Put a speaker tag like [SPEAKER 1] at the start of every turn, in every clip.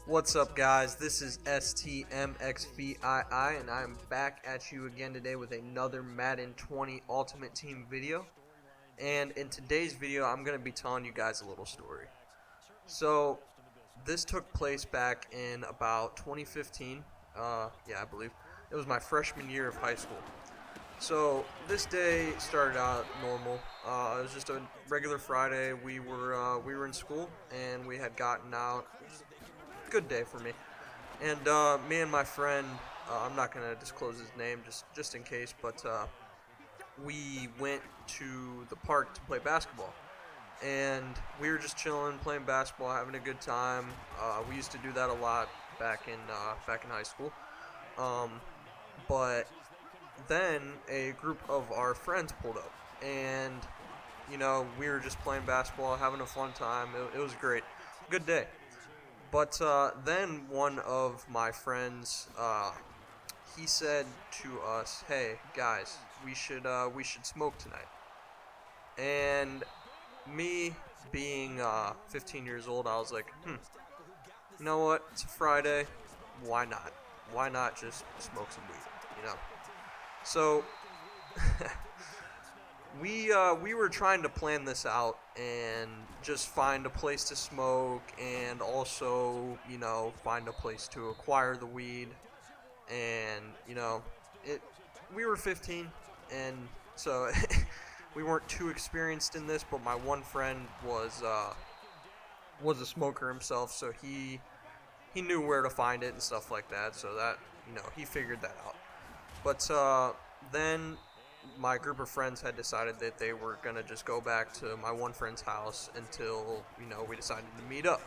[SPEAKER 1] What's up, guys? This is STMXVII, and I'm back at you again today with another Madden 20 Ultimate Team video. And in today's video, I'm going to be telling you guys a little story. So, this took place back in about 2015. I believe. It was my freshman year of high school. So, this day started out normal. It was just a regular Friday. We were in school, and we had gotten out. It was a good day for me. And me and my friend, I'm not gonna disclose his name just in case, but we went to the park to play basketball, and we were just chilling, playing basketball, having a good time. We used to do that a lot back in high school. Um, but then a group of our friends pulled up, and we were just playing basketball, having a fun time. It was great, good day. But then one of my friends, he said to us, "Hey guys, we should smoke tonight." And me being 15 years old, I was like, you know what? It's a Friday. Why not? Why not just smoke some weed? You know. So we were trying to plan this out and just find a place to smoke, and also find a place to acquire the weed. And it we were 15, and so we weren't too experienced in this, but my one friend was a smoker himself, so he knew where to find it and stuff like that, so that he figured that out. But then my group of friends had decided that they were gonna just go back to my one friend's house until we decided to meet up,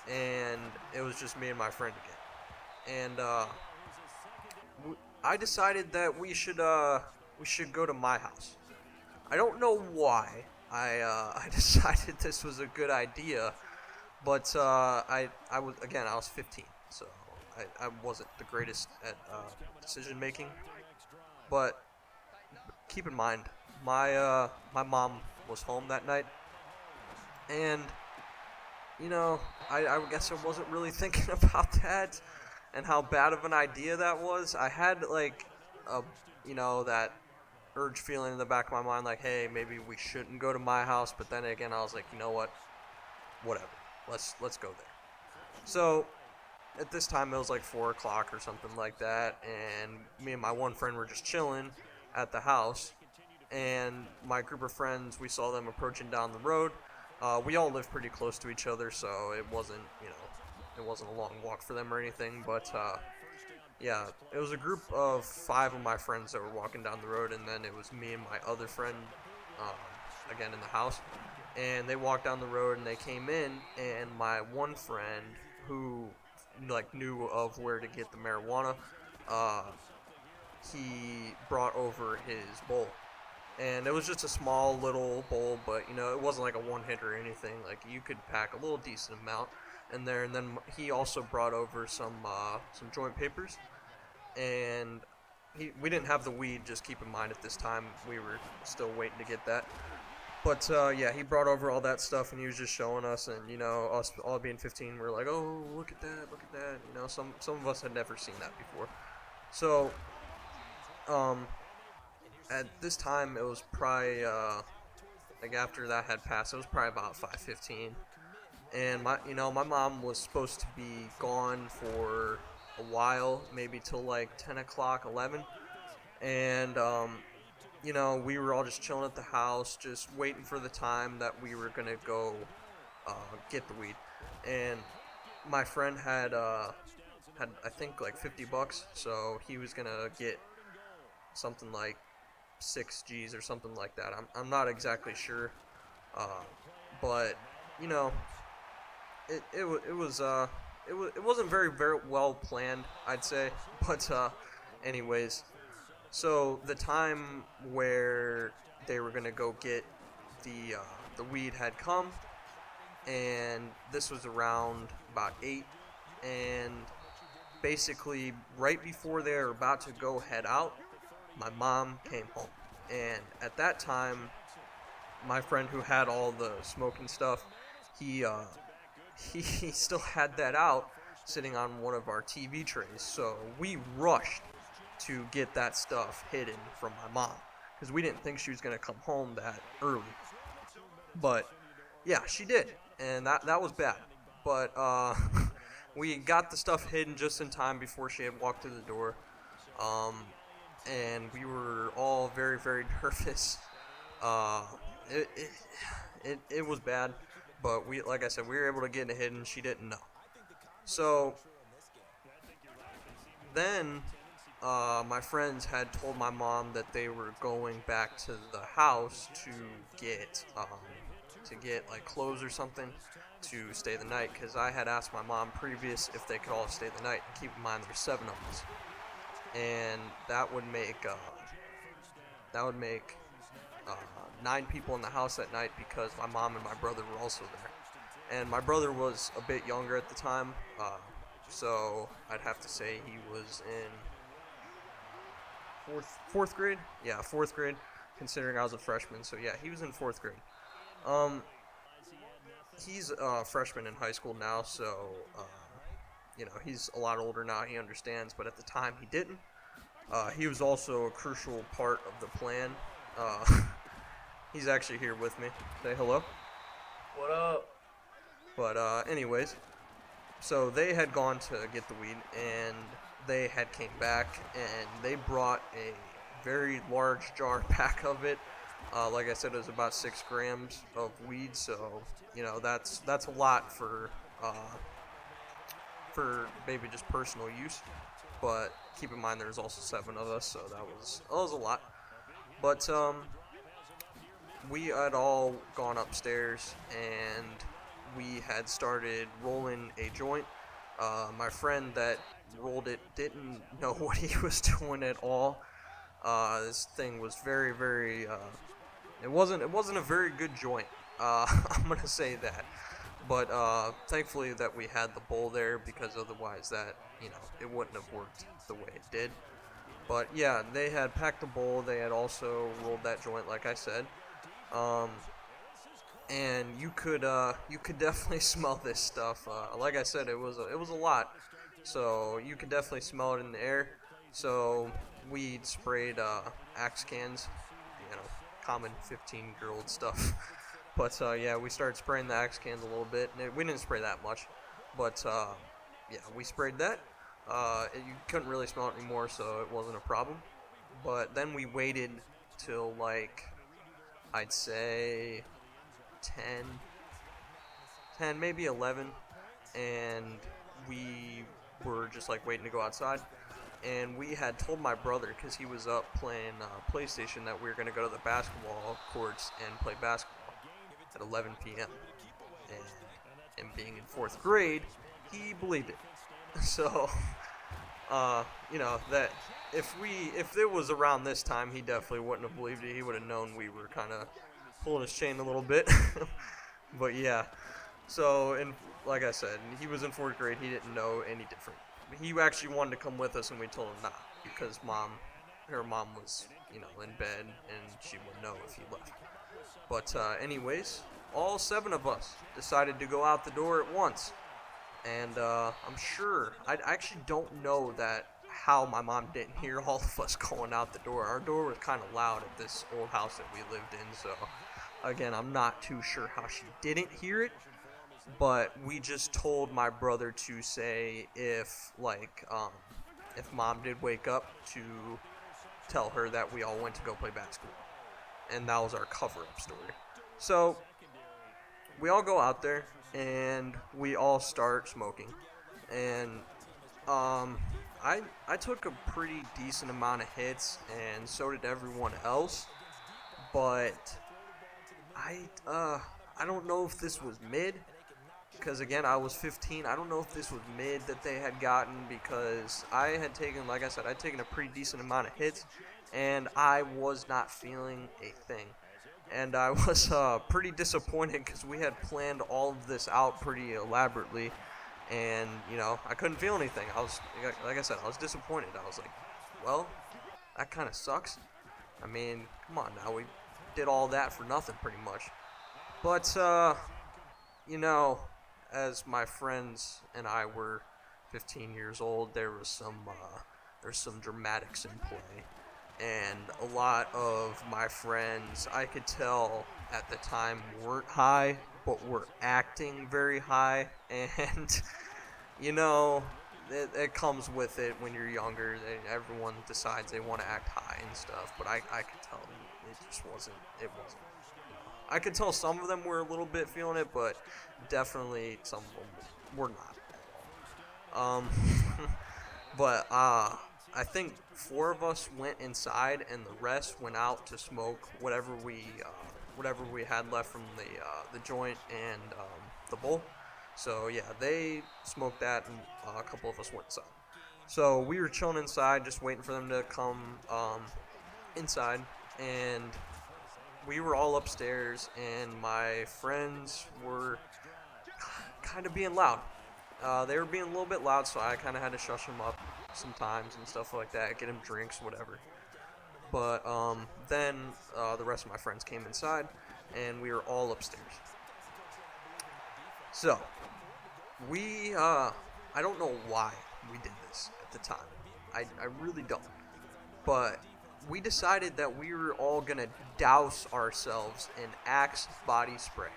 [SPEAKER 1] and it was just me and my friend again. And I decided that we should go to my house. I don't know why I decided this was a good idea, but I was 15, so I wasn't the greatest at decision making. But keep in mind, my mom was home that night, and I guess I wasn't really thinking about that and how bad of an idea that was. I had like a that urge feeling in the back of my mind, like, hey, maybe we shouldn't go to my house. But then again, I was like, you know what, whatever, let's go there. So at this time, it was like 4 o'clock or something like that, and me and my one friend were just chilling at the house, and my group of friends, we saw them approaching down the road. We all live pretty close to each other, so it wasn't a long walk for them or anything. But yeah, it was a group of 5 of my friends that were walking down the road, and then it was me and my other friend, again in the house. And they walked down the road, and they came in, and my one friend, who knew of where to get the marijuana, uh, he brought over his bowl, and it was just a small little bowl, but it wasn't like a one hit or anything. Like, you could pack a little decent amount in there. And then he also brought over some joint papers, and we didn't have the weed. Just keep in mind, at this time we were still waiting to get that. But yeah, he brought over all that stuff, and he was just showing us, and us all being 15, we're like, oh, look at that, look at that. Some of us had never seen that before. So um, at this time, it was probably like after that had passed, it was probably about 5:15, and my mom was supposed to be gone for a while, maybe till like 10 o'clock, 11, and we were all just chilling at the house, just waiting for the time that we were gonna go get the weed. And my friend had I think like $50, so he was gonna get something like 6 G's or something like that. I'm not exactly sure, uh, but you know it wasn't very well planned, I'd say. But anyways, so the time where they were gonna go get the weed had come, and this was around about 8, and basically right before they were about to go head out, my mom came home. And at that time, my friend who had all the smoking stuff, he he still had that out, sitting on one of our TV trays. So we rushed to get that stuff hidden from my mom because we didn't think she was going to come home that early. But yeah, she did, and that was bad. But we got the stuff hidden just in time before she had walked through the door. Um, and we were all very, very nervous. Uh, it, it, it was bad, but like I said, we were able to get it hidden. She didn't know. So then, my friends had told my mom that they were going back to the house to get like clothes or something to stay the night, because I had asked my mom previous if they could all stay the night. Keep in mind there's 7 of us, and that would make uh, 9 people in the house that night because my mom and my brother were also there. And my brother was a bit younger at the time, so I'd have to say he was in fourth grade. Yeah, 4th grade, considering I was a freshman. So yeah, he was in 4th grade. He's a freshman in high school now, so he's a lot older now. He understands, but at the time he didn't. He was also a crucial part of the plan. He's actually here with me. Say hello.
[SPEAKER 2] What up?
[SPEAKER 1] But anyways, so they had gone to get the weed, and they had came back, and they brought a very large jar pack of it. Like I said, it was about 6 grams of weed, so that's a lot for maybe just personal use. But keep in mind, there's also 7 of us, so that was a lot. But we had all gone upstairs, and we had started rolling a joint. My friend that rolled it didn't know what he was doing at all. This thing was very, very. It wasn't a very good joint. I'm gonna say that. But thankfully that we had the bowl there, because otherwise it wouldn't have worked the way it did. But yeah, they had packed the bowl. They had also rolled that joint, like I said. And you could definitely smell this stuff. Like I said, it was a lot, so you could definitely smell it in the air. So we sprayed Axe cans, common 15-year-old stuff. But yeah, we started spraying the Axe cans a little bit. We didn't spray that much, but yeah, we sprayed that. You couldn't really smell it anymore, so it wasn't a problem. But then we waited till I'd say 10, maybe 11, and we were just waiting to go outside. And we had told my brother, because he was up playing PlayStation, that we were going to go to the basketball courts and play basketball at 11 p.m. And being in 4th grade, he believed it. So, that if it was around this time, he definitely wouldn't have believed it. He would have known we were kind of pulling his chain a little bit. But yeah, so, and like I said, he was in 4th grade. He didn't know any different. He actually wanted to come with us, and we told him not, because her mom was, in bed, and she would know if he left. But anyways, all 7 of us decided to go out the door at once. And I'm sure, I actually don't know how my mom didn't hear all of us going out the door. Our door was kind of loud at this old house that we lived in, so again, I'm not too sure how she didn't hear it. But we just told my brother to say if mom did wake up, to tell her that we all went to go play basketball. And that was our cover-up story. So we all go out there, and we all start smoking. And I took a pretty decent amount of hits, and so did everyone else. But I don't know if this was mid, because again, I was 15. I don't know if this was mid that they had gotten, because I had taken, like I said, I'd taken a pretty decent amount of hits, and I was not feeling a thing. And I was pretty disappointed, because we had planned all of this out pretty elaborately, and I couldn't feel anything. Like I said, I was disappointed. I was like, well, that kind of sucks. I mean, come on now, we did all that for nothing pretty much. But as my friends and I were 15 years old, there's some dramatics in play, and a lot of my friends, I could tell at the time, weren't high, but were acting very high, and you know, it comes with it when you're younger. Everyone decides they want to act high and stuff, but I could tell it just wasn't. It wasn't. I could tell some of them were a little bit feeling it, but definitely some of them were not. But I think 4 of us went inside, and the rest went out to smoke whatever we had left from the joint and the bowl. So yeah, they smoked that, and a couple of us went inside. So we were chilling inside, just waiting for them to come inside, and we were all upstairs, and my friends were kind of being loud. They were being a little bit loud, so I kind of had to shush them up sometimes and stuff like that, get them drinks, whatever. But then the rest of my friends came inside, and we were all upstairs. So I don't know why we did this at the time. I really don't. But we decided that we were all going to douse ourselves in Axe body spray.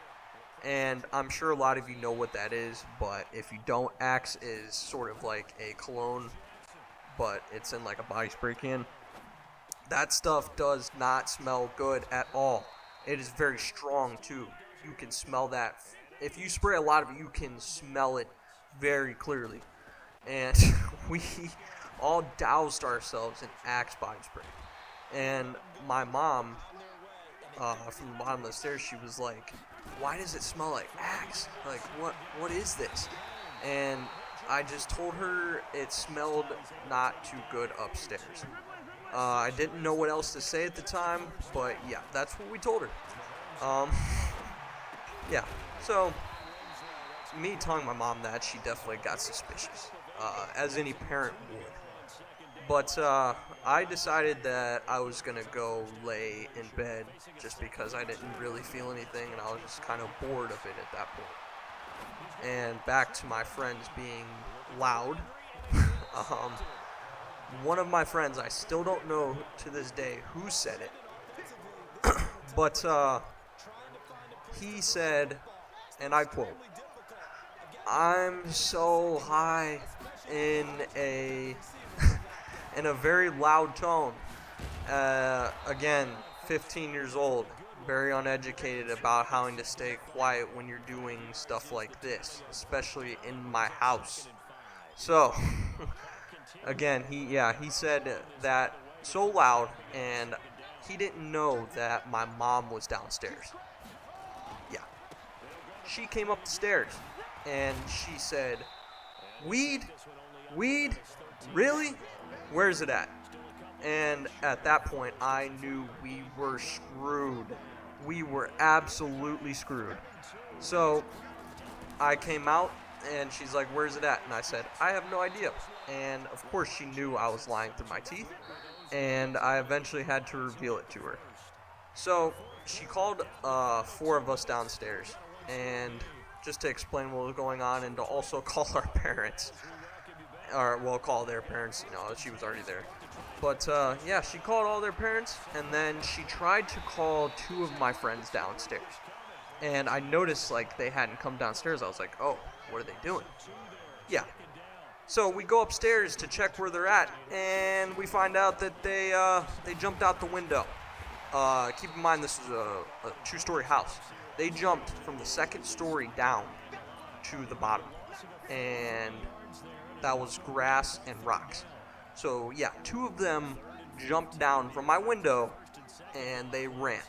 [SPEAKER 1] And I'm sure a lot of you know what that is, but if you don't, Axe is sort of like a cologne, but it's in like a body spray can. That stuff does not smell good at all. It is very strong too. You can smell that. If you spray a lot of it, you can smell it very clearly. And we all doused ourselves in Axe body spray. And my mom, from the bottom of the stairs, she was like, "Why does it smell like Axe? Like, what is this?" And I just told her it smelled not too good upstairs. I didn't know what else to say at the time, but yeah, that's what we told her. Yeah, so me telling my mom that, she definitely got suspicious, as any parent would. But I decided that I was going to go lay in bed just because I didn't really feel anything, and I was just kind of bored of it at that point. And back to my friends being loud. One of my friends, I still don't know to this day who said it, but he said, and I quote, "I'm so high," in a in a very loud tone. Again, 15 years old, very uneducated about having to stay quiet when you're doing stuff like this, especially in my house. So, again, he said that so loud, and he didn't know that my mom was downstairs. Yeah. She came up the stairs, and she said, "Weed? Weed? Really? Where's it at?" And at that point, I knew we were screwed. We were absolutely screwed. So I came out, and she's like, "Where's it at?" And I said, "I have no idea." And of course, she knew I was lying through my teeth, and I eventually had to reveal it to her. So she called 4 of us downstairs, and just to explain what was going on, and to also call our parents, or well, call their parents. She was already there. But yeah, she called all their parents, and then she tried to call 2 of my friends downstairs. And I noticed like they hadn't come downstairs. I was like, "Oh, what are they doing?" Yeah. So we go upstairs to check where they're at, and we find out that they jumped out the window. Keep in mind this is a 2-story house. They jumped from the 2nd story down to the bottom, and that was grass and rocks. So yeah, 2 of them jumped down from my window, and they ran.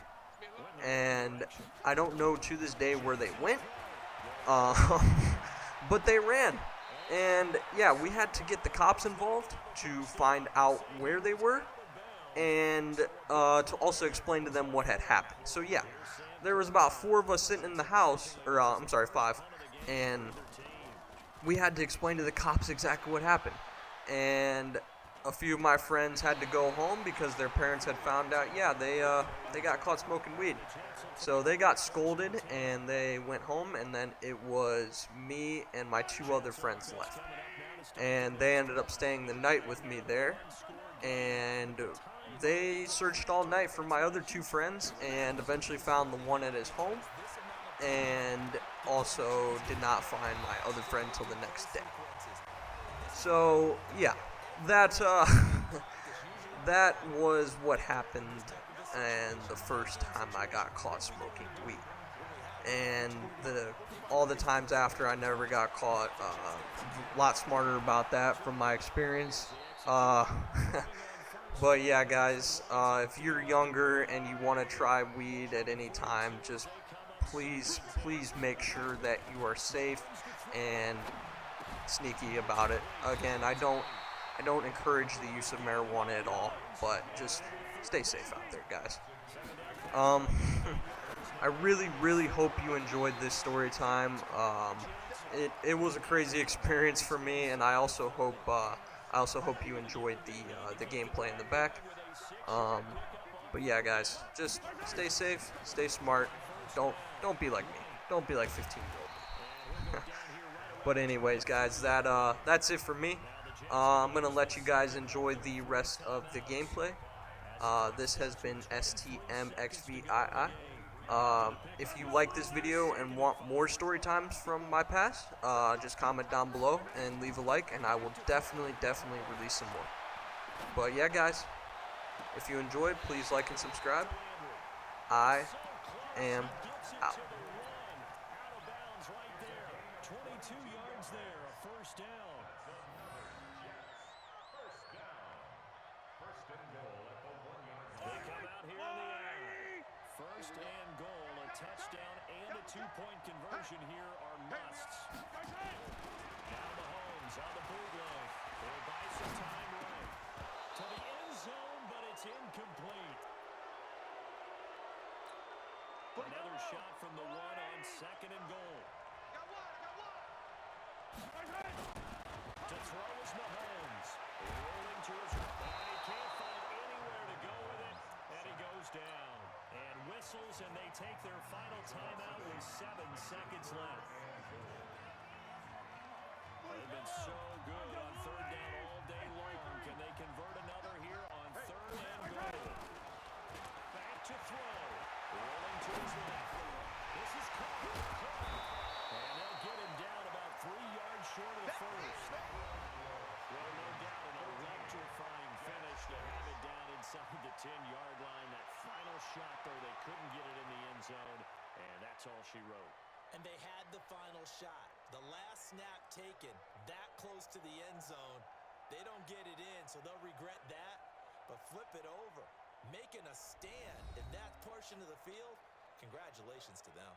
[SPEAKER 1] And I don't know to this day where they went, but they ran. And yeah, we had to get the cops involved to find out where they were, and to also explain to them what had happened. So yeah, there was about 4 of us sitting in the house, or I'm sorry, 5, and we had to explain to the cops exactly what happened. And a few of my friends had to go home because their parents had found out, yeah, they got caught smoking weed. So they got scolded, and they went home, and then it was me and my 2 other friends left. and they ended up staying the night with me there. And they searched all night for my other two friends and eventually found the one at his home, and also did not find my other friend till the next day. So yeah, that that was what happened, and the first time I got caught smoking weed. And all the times after, I never got caught. A lot smarter about that from my experience. Uh, but yeah, guys, if you're younger and you want to try weed at any time, just please make sure that you are safe and sneaky about it. Again, I don't encourage the use of marijuana at all, but just stay safe out there, guys. Um, I really hope you enjoyed this story time. It was a crazy experience for me, and I also hope you enjoyed the gameplay in the back. Um, but yeah, guys, just stay safe, stay smart. Don't be like me. Don't be like 15-year-old me. But anyways, guys, that's it for me. I'm gonna let you guys enjoy the rest of the gameplay. This has been STMXVII. If you like this video and want more story times from my past, just comment down below and leave a like, and I will definitely release some more. But yeah, guys, if you enjoyed, please like and subscribe. I am out.
[SPEAKER 2] 22 yards there, a first down. They come out here in the air. First and goal, a touchdown and a two-point conversion here are musts. Now Mahomes on the bootleg. They'll buy some time right. To the end zone, but it's incomplete. Another shot from the one on second and goal. To throw is Mahomes. Rolling to his right. And he can't find anywhere to go with it. And he goes down. And whistles, and they take their final timeout with 7 seconds left. They've been so good on third down all day long. Can they convert another here on third and goal? Back to throw. Rolling to his left. This is caught. And they'll get him down about 3 yards short of the first. Well, no doubt an electrifying finish to have it down inside the 10-yard line. That final shot, though, they couldn't get it in the end zone, and that's all she wrote.
[SPEAKER 3] And they had the final shot. The last snap taken that close to the end zone. They don't get it in, so they'll regret that, but flip it over. Making a stand in that portion of the field, congratulations to them.